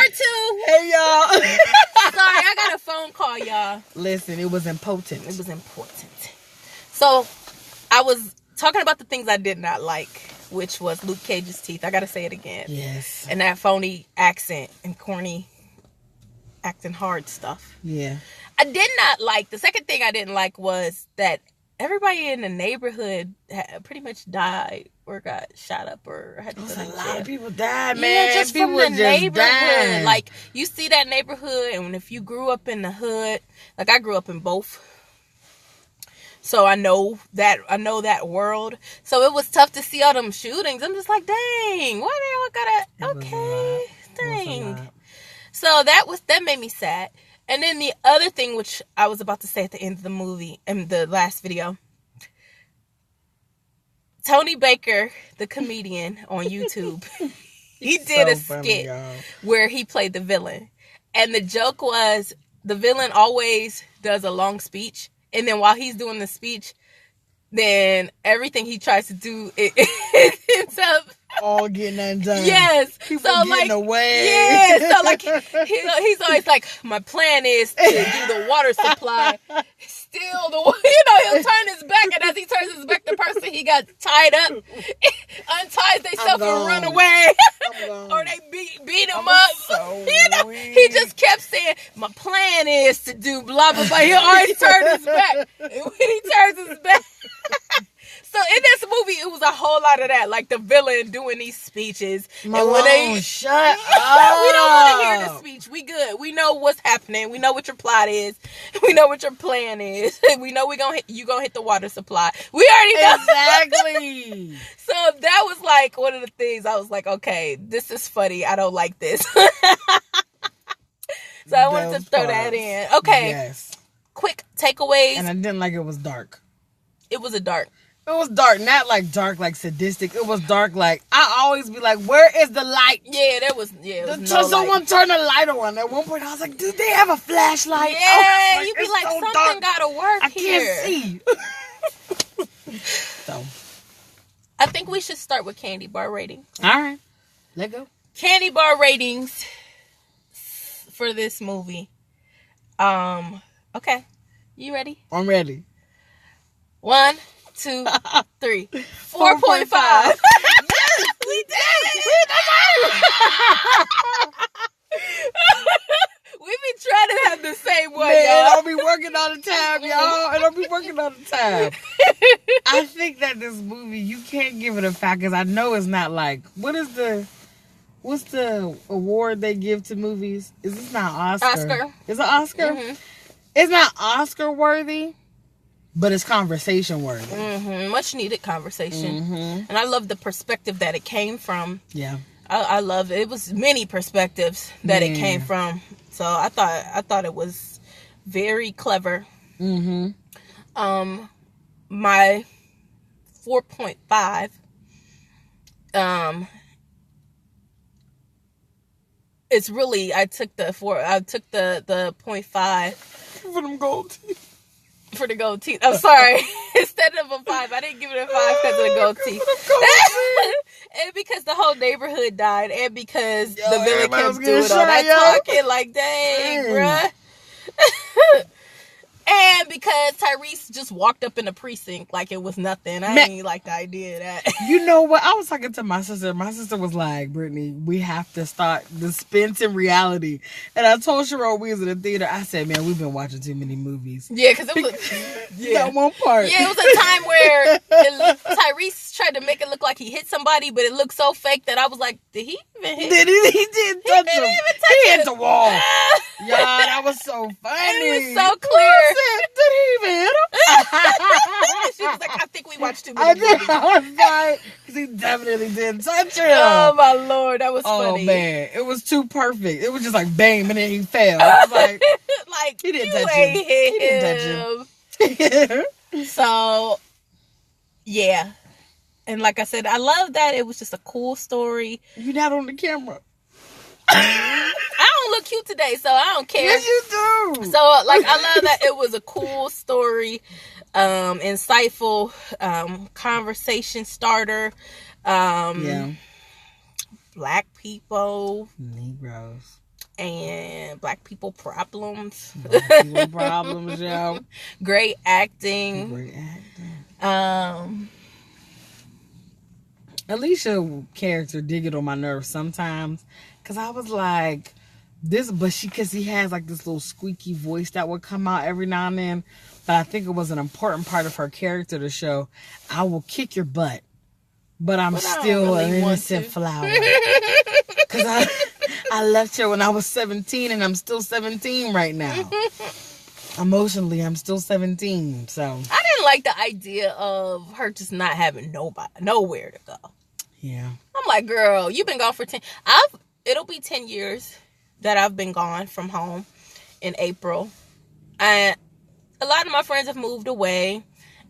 part 2. Hey, y'all. Sorry, I got a phone call, y'all. Listen, it was important. It was important. So, I was talking about the things I did not like, which was Luke Cage's teeth. I gotta say it again. Yes. And that phony accent and corny acting hard stuff. Yeah. I did not like, the second thing I didn't like was that everybody in the neighborhood pretty much died or got shot up or had to go to jail. A lot of people died, man. Yeah, just people from the neighborhood. Died. Like, you see that neighborhood, and if you grew up in the hood, like I grew up in both. So I know that world. So it was tough to see all them shootings. I'm just like, dang, why they all gotta, okay, dang. So that made me sad. And then the other thing, which I was about to say at the end of the movie, in the last video, Tony Baker, the comedian on YouTube, he did a skit where he played the villain. And the joke was, the villain always does a long speech. And then while he's doing the speech, then everything he tries to do, it ends up all getting undone. Yes. People getting like, away. Yeah. So like he's always like, my plan is to do the water supply. Still he'll turn his back, and as he turns his back, the person he got tied up unties themselves and run away. Or they beat him up. So he just kept saying, my plan is to do blah blah blah. He always turned his back. And when he turns his back, so in this movie, it was a whole lot of that, like the villain doing these speeches. Malone, and when they shut up. We don't want to hear the speech. We good. We know what's happening. We know what your plot is. We know what your plan is. We know you gonna hit the water supply. We already know. Exactly. So that was like one of the things I was like, okay, this is funny. I don't like this. So I wanted to throw that in. Okay. Yes. Quick takeaways. And I didn't like it was dark. It was a dark. It was dark, not like dark, like sadistic. It was dark, like I always be like, "Where is the light?" Yeah, there was. Yeah, there was someone turned the light on. At one point, I was like, "Do they have a flashlight?" Yeah, you be like, so something gotta work here. I can't see. So, I think we should start with candy bar ratings. All right, let go. Candy bar ratings for this movie. Okay, you ready? I'm ready. 1, 2, 3. 4.5. Yes, we did it. We've been trying to have the same one, man, y'all. I'll be working all the time, y'all. And I'll be working all the time. I think that this movie, you can't give it a 5 because I know it's not like, what's the award they give to movies? Is this not Oscar? Is it Oscar? Mm-hmm. It's not Oscar worthy. But it's conversation worthy. Mm-hmm. Much needed conversation. Mm-hmm. And I love the perspective that it came from. Yeah. I love it. It was many perspectives that it came from. So I thought it was very clever. Mm-hmm. My 4.5 it's really I took the 0.5 for them gold teeth. For the gold teeth. I'm sorry. Instead of a 5, I didn't give it a 5 because of the gold teeth. And because the whole neighborhood died, and because the villain kept doing all that talking, like, dang, bruh. And because Tyrese just walked up in the precinct like it was nothing. I ain't like the idea of that. You know what? I was talking to my sister. My sister was like, Brittany, we have to start dispensing reality. And I told Cheryl we was in the theater. I said, man, we've been watching too many movies. Yeah, because it was... that one part. Yeah, it was a time where Tyrese tried to make it look like he hit somebody, but it looked so fake that I was like, did he even hit him? He didn't touch him. He hit the wall. Yeah, that was so funny. It was so clear. Did he even hit him? She was like, I think we watched too many movies. I was like, because he definitely didn't touch him. Oh, my Lord. That was funny. Oh, man. It was too perfect. It was just like, bang, and then he fell. I was like, he didn't touch him. He didn't touch him. So, yeah. And like I said, I love that. It was just a cool story. You're not on the camera. I don't look cute today, so I don't care. Yes, you do. So, like, I love that it was a cool story, insightful, conversation starter. Yeah. Black people. Negroes. and Black people problems. Black people problems, yo. Great acting. Great acting. Alicia character did get on my nerves sometimes, because I was like, because he has like this little squeaky voice that would come out every now and then. But I think it was an important part of her character to show, I will kick your butt, but I'm still an innocent flower. Because I left her when I was 17, and I'm still 17 right now. Emotionally, I'm still 17, so. I didn't like the idea of her just not having nowhere to go. Yeah. I'm like, girl, you've been gone for 10. It'll be 10 years that I've been gone from home in April. And a lot of my friends have moved away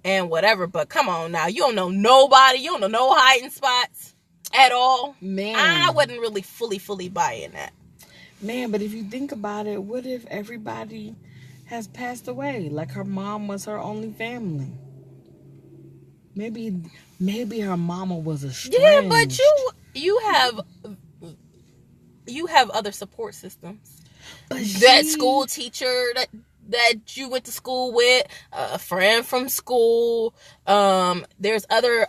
and whatever, but come on now. You don't know nobody. You don't know no hiding spots at all. Man. I wasn't really fully buying that. Man, but if you think about it, what if everybody has passed away? Like her mom was her only family. Maybe her mama was estranged. Yeah, but you have other support systems. But that school teacher that you went to school with, a friend from school. There's other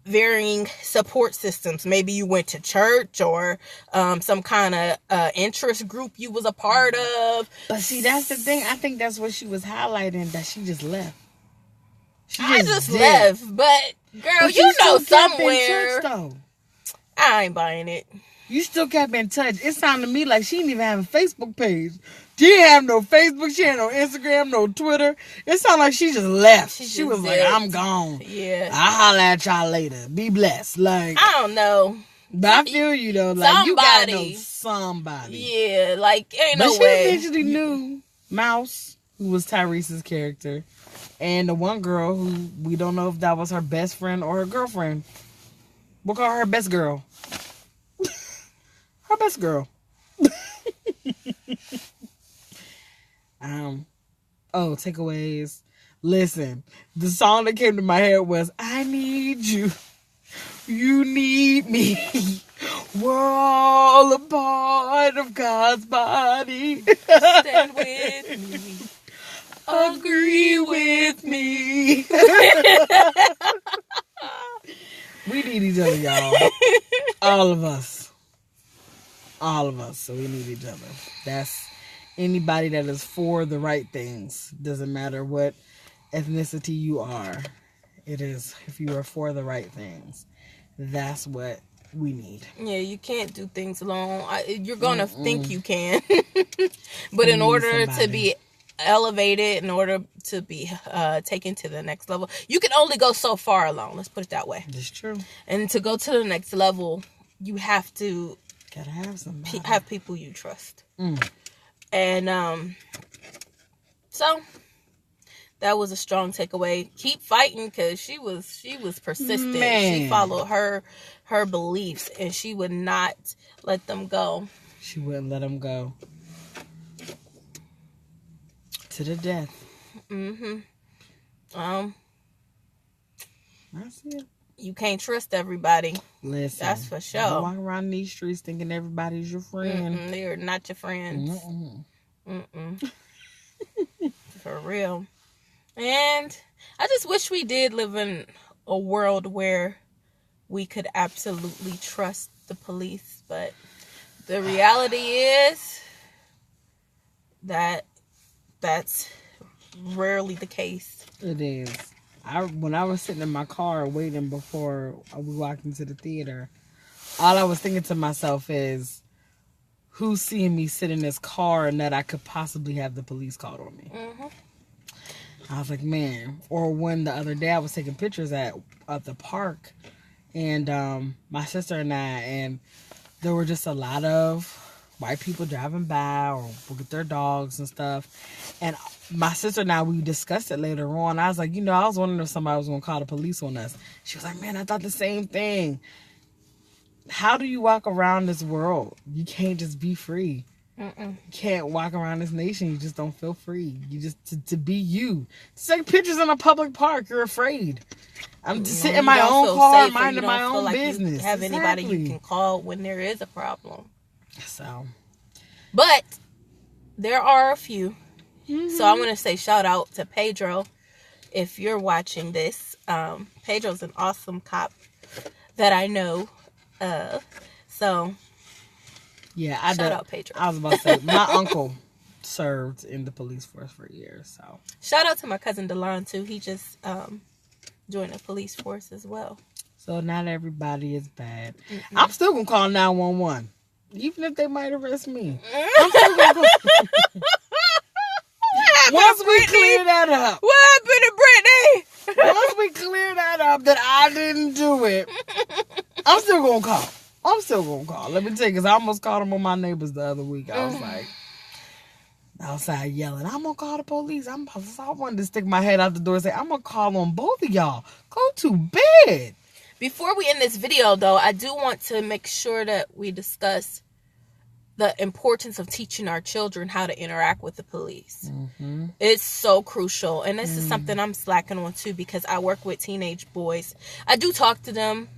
varying support systems. Maybe you went to church or some kind of interest group you was a part of. But see, that's the thing. I think that's what she was highlighting, that she just left. I just left, but girl, you know somewhere. In touch, though. I ain't buying it. You still kept in touch. It sounded to me like she didn't even have a Facebook page. She didn't have no Facebook. She had no Instagram, no Twitter. It sounded like she just left. She was like, I'm gone. Yeah. I'll holler at y'all later. Be blessed. Like, I don't know. But I feel you, though. Like, you gotta know somebody. Yeah, like, ain't no way. But she eventually knew Mouse, who was Tyrese's character, and the one girl who we don't know if that was her best friend or her girlfriend. We'll call her best girl. Her best girl. Takeaways. Listen, the song that came to my head was, I need you. You need me. We're all a part of God's body. Stand with me. Agree with me. We need each other, y'all. All of us. So we need each other. That's anybody that is for the right things. Doesn't matter what ethnicity you are. It is, if you are for the right things, that's what we need. Yeah, you can't do things alone. You're gonna think you can, but in order to be elevated, in order to be taken to the next level, you can only go so far alone. Let's put it that way. That's true. And to go to the next level, you have to gotta have somebody. Have people you trust. And so that was a strong takeaway. Keep fighting, because she was persistent. Man. She followed her beliefs, and she would not let them go. She wouldn't let them go. To the death. That's it. You can't trust everybody. Listen, that's for sure. Don't walk around these streets thinking everybody's your friend. They're not your friends. For real. And I just wish we did live in a world where we could absolutely trust the police. But the reality is that that's rarely the case. It is. When I was sitting in my car waiting before we walked into the theater, all I was thinking to myself is, who's seeing me sit in this car and that I could possibly have the police called on me? I was like, man. Or when the other day I was taking pictures at the park, and my sister and there were just a lot of white people driving by or with their dogs and stuff. And my sister and I, we discussed it later on. I was like, I was wondering if somebody was going to call the police on us. She was like, man, I thought the same thing. How do you walk around this world? You can't just be free. You can't walk around this nation. You just don't feel free. You just, to be you. To take pictures in a public park, you're afraid. I'm just sitting in my own car, minding my own business. You have anybody you can call when there is a problem. So, But there are a few. Mm-hmm. So I want to say shout out to Pedro if you're watching this. Pedro's an awesome cop that I know. So yeah, shout out Pedro. I was about to say my uncle served in the police force for years. So shout out to my cousin Delon too. He just joined the police force as well. So not everybody is bad. Mm-mm. I'm still gonna call 911, even if they might arrest me. I'm still gonna call. Once we clear that up. What happened to Brittany? Once we clear that up that I didn't do it, I'm still gonna call. Let me tell you, because I almost called them on my neighbors the other week. I was like outside yelling, I'm gonna call the police. I wanted to stick my head out the door and say, I'm gonna call on both of y'all. Go to bed. Before we end this video, though, I do want to make sure that we discuss the importance of teaching our children how to interact with the police. Mm-hmm. It's so crucial. And this is something I'm slacking on, too, because I work with teenage boys. I do talk to them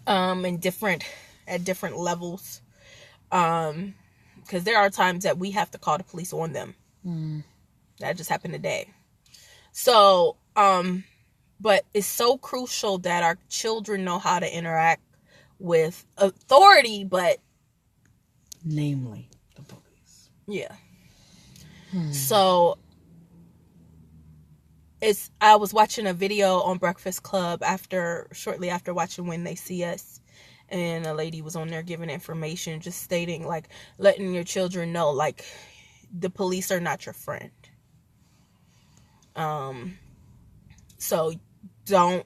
at different levels. Because there are times that we have to call the police on them. That just happened today. So, but it's so crucial that our children know how to interact with authority, but namely the police. Yeah. So I was watching a video on Breakfast Club shortly after watching When They See Us, and a lady was on there giving information, just stating, like, letting your children know, like, the police are not your friend. So don't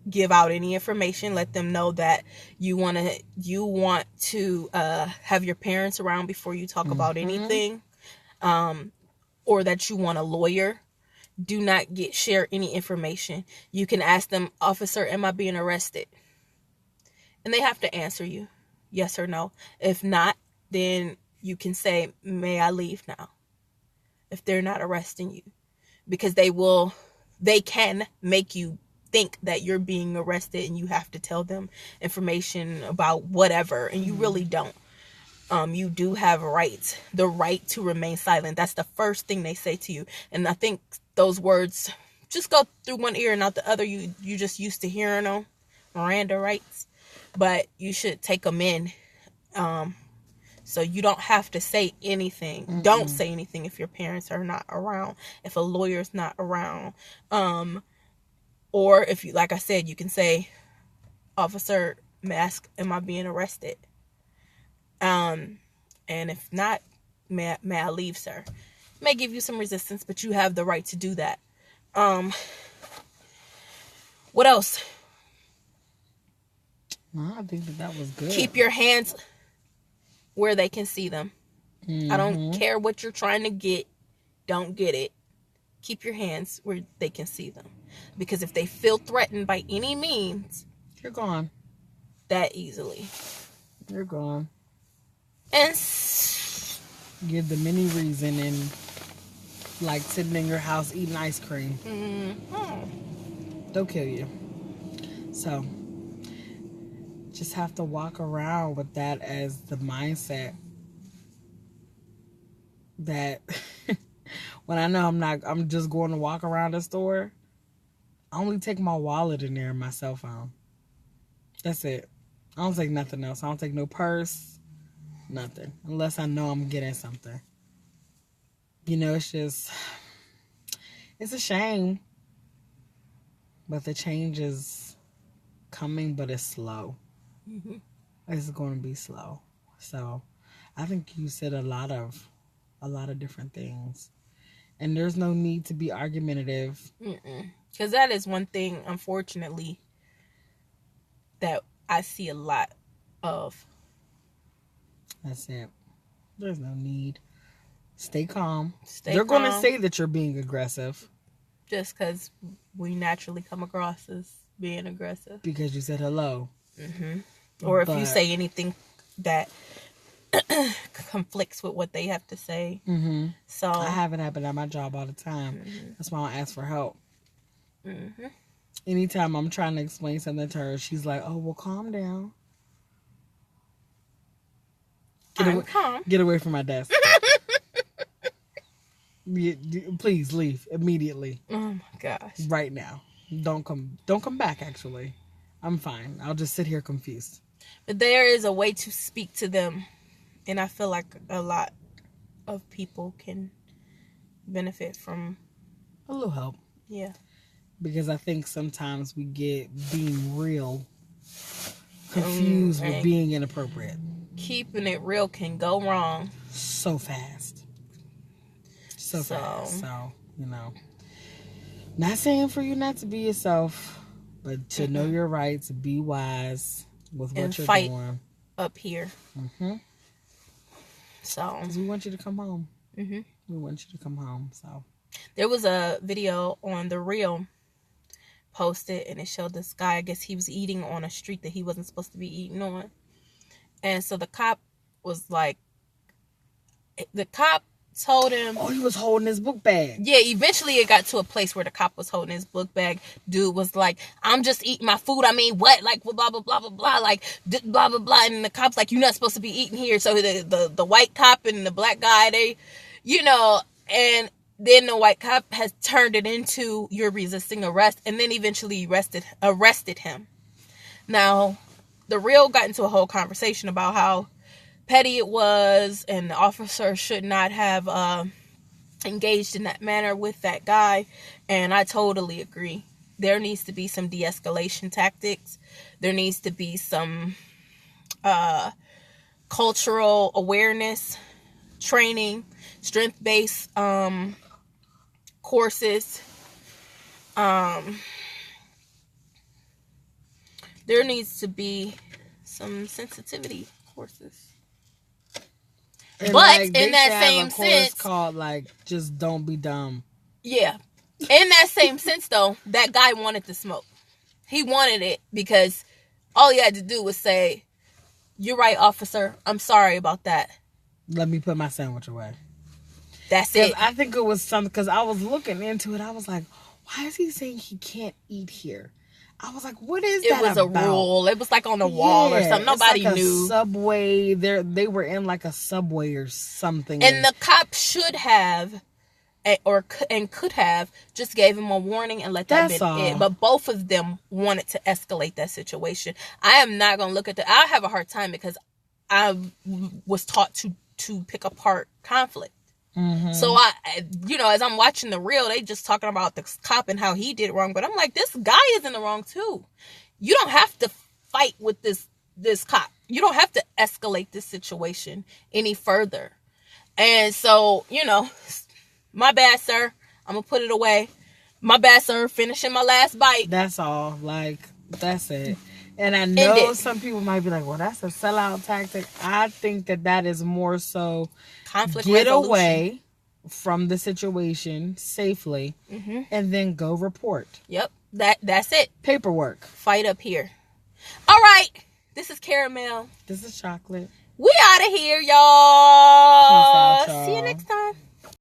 give out any information. Let them know that you want to have your parents around before you talk about anything, or that you want a lawyer. Do not share any information. You can ask them, officer, am I being arrested? And they have to answer you, yes or no. If not, then you can say, may I leave now? If they're not arresting you, because they can make you think that you're being arrested and you have to tell them information about whatever, and you really don't. You do have the right to remain silent. That's the first thing they say to you. And I think those words just go through one ear and not the other. You just used to hearing them, Miranda rights, but you should take them in. So you don't have to say anything. Mm-mm. Don't say anything if your parents are not around, if a lawyer's not around. Or if you, like I said, you can say, officer, am I being arrested? And if not, may I leave, sir? It may give you some resistance, but you have the right to do that. What else? No, I think that was good. Keep your hands where they can see them. I don't care what you're trying to get. Don't get it. Keep your hands where they can see them. Because if they feel threatened by any means, you're gone. That easily. You're gone. And give them any reason, and like sitting in your house eating ice cream. They'll kill you. So just have to walk around with that as the mindset that when I know I'm just going to walk around the store, I only take my wallet in there and my cell phone. That's it. I don't take nothing else. I don't take no purse, nothing, unless I know I'm getting something. You know, it's a shame, but the change is coming, but it's slow. Mm-hmm. It's going to be slow. So I think you said a lot of different things, and there's no need to be argumentative. Because that is one thing, unfortunately, that I see a lot of. That's it. There's no need. Stay calm. They're going to say that you're being aggressive. Just because we naturally come across as being aggressive. Because you said hello. Or if you say anything that conflicts with what they have to say. So I have it happen at my job all the time. That's why I ask for help. Anytime I'm trying to explain something to her, she's like, oh, well, calm down. I'm calm. Get away from my desk. Please leave immediately. Oh my gosh. Right now. Don't come back, actually. I'm fine. I'll just sit here confused. But there is a way to speak to them. And I feel like a lot of people can benefit from a little help. Yeah. Because I think sometimes we get being real confused with being inappropriate. Keeping it real can go wrong. So fast. So fast. So, not saying for you not to be yourself, but to know your rights, be wise with what you're fight doing. Up here. Mm-hmm. So. Because we want you to come home. Mm-hmm. We want you to come home. So. There was a video on The Real posted, and it showed this guy. I guess he was eating on a street that he wasn't supposed to be eating on. And so the cop told him... Oh, he was holding his book bag. Yeah, eventually it got to a place where the cop was holding his book bag. Dude was like, I'm just eating my food. I mean, what? Like, blah, blah, blah, blah, blah. Like, blah, blah, blah. And the cop's like, you're not supposed to be eating here. So the white cop and the black guy, they, and then the white cop has turned it into you're resisting arrest, and then eventually arrested him. Now, The Real got into a whole conversation about how petty it was, and the officer should not have engaged in that manner with that guy. And I totally agree. There needs to be some de-escalation tactics. There needs to be some cultural awareness training, strength-based courses. There needs to be some sensitivity courses. And but in that same sense, called just don't be dumb. Yeah, in that same sense though, that guy wanted to smoke. He wanted it because all he had to do was say, "You're right, officer. I'm sorry about that. Let me put my sandwich away." That's it. I think it was something, because I was looking into it. I was like, why is he saying he can't eat here? I was like, what is that about? It was a rule. It was like on the wall or something. Nobody knew. A Subway. They were in like a Subway or something. And the cop should have, could have, just gave him a warning and let that be it. But both of them wanted to escalate that situation. I am not going to look at that. I have a hard time because I was taught to pick apart conflict. Mm-hmm. So as I'm watching The Real, they just talking about the cop and how he did it wrong. But I'm like, this guy is in the wrong too. You don't have to fight with this cop. You don't have to escalate this situation any further. And so, my bad, sir. I'm gonna put it away. My bad, sir. Finishing my last bite. That's all. That's it. And I know some people might be like, well, that's a sellout tactic. I think that is more so conflict get resolution. Away from the situation safely, mm-hmm. and then go report. Yep. That's it. Paperwork. Fight up here. All right. This is Caramel. This is Chocolate. We out of here, y'all. Peace out, y'all. See you next time.